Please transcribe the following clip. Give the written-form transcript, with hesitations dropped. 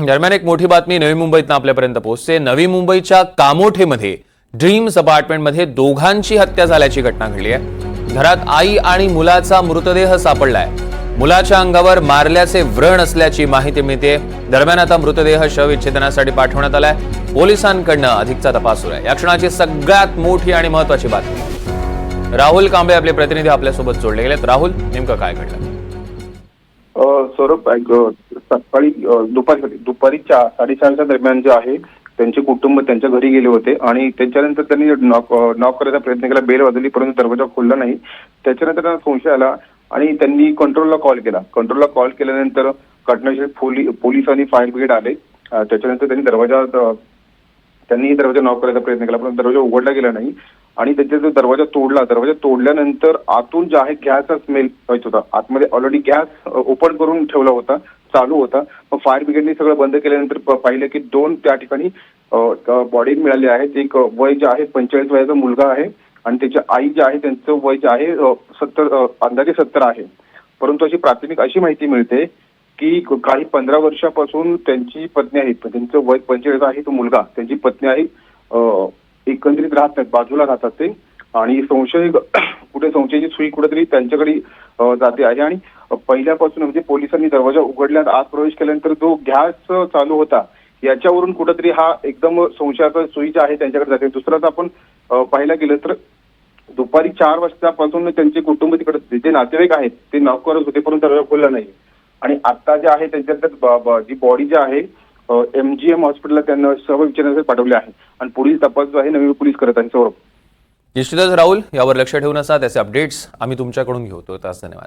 दरम्यान एक मोठी बातमी नवी मुंबईतनं आपल्यापर्यंत पोहोचते। नवी मुंबईच्या कामोठेमध्ये ड्रीम्स अपार्टमेंटमध्ये दोघांची हत्या झाल्याची घटना घडली आहे। घरात आई आणि मुलाचा मृतदेह सापडलाय। मुलाच्या अंगावर मारल्याचे व्रण असल्याची माहिती मिळते। दरम्यान आता मृतदेह शवविच्छेदनासाठी पाठवण्यात आलाय। पोलिसांकडनं अधिकचा तपास सुरू आहे। या क्षणाची सगळ्यात मोठी आणि महत्त्वाची बातमी। राहुल कांबळे आपले प्रतिनिधी आपल्यासोबत जोडले गेलेत। राहुल, नेमकं काय घडलं? सौरभ, सकाळी दुपारी 4:30च्या दरम्यान जे आहे त्यांचे कुटुंब त्यांच्या घरी गेले होते आणि त्याच्यानंतर त्यांनी नॉक करायचा प्रयत्न केला। बेल वाजवली परंतु दरवाजा खोलला नाही। त्याच्यानंतर त्यांना संशय आला आणि त्यांनी कंट्रोलला कॉल केला। कंट्रोलला कॉल केल्यानंतर घटनास्थळी पोलीस आणि फायर ब्रिगेड आले। त्याच्यानंतर त्यांनी दरवाजा नॉक करायचा प्रयत्न केला पण दरवाजा उघडला गेला नाही आणि त्यांचा जो दरवाजा तोडल्यानंतर आतून जे आहे गॅसचा स्मेल येत होता। आतमध्ये ऑलरेडी गॅस ओपन करून ठेवला होता, चालू होता। मग फायर ब्रिगेडने सगळं बंद केल्यानंतर पाहिलं की 2 त्या ठिकाणी बॉडी मिळाली आहेत। एक वय जे आहे 45 वयाचा मुलगा आहे आणि त्याची आई जे आहे त्यांचं वय जे आहे 70 अंदाजे 70 आहे। परंतु अशी प्राथमिक अशी माहिती मिळते की काही 15 वर्षापासून त्यांची पत्नी आहे, त्यांचं वय 45 आहे, तो मुलगा त्यांची पत्नी आहे, एकंदरीत राहत नाहीत, बाजूला राहतात ते आणि संशयाची सुई कुठेतरी त्यांच्याकडे जाते आहे आणि पहिल्यापासून म्हणजे पोलिसांनी दरवाजा उघडल्यात आत प्रवेश केल्यानंतर जो गॅस चालू होता याच्यावरून कुठेतरी हा एकदम संशयाचा सुई जी आहे त्यांच्याकडे जाते। दुसराच आपण पाहायला गेलं तर दुपारी 4 वाजतापासून त्यांचे कुटुंब तिकडे जे नातेवाईक आहेत ते नॉक करत होते परंतु दरवाजा खोलला नाही आणि आता जे आहे त्यांच्यात जी बॉडी जी आहे MGM हॉस्पिटलला त्यांना शवविच्छेदनासाठी पाठवले आहे आणि पुढील तपास जो आहे नवी पोलीस करत आहे। सौरभ, निश्चितच राहुल, यावर लक्ष ठेवून असा त्याचे अपडेट्स आम्ही तुमच्याकडून घेतो। धन्यवाद।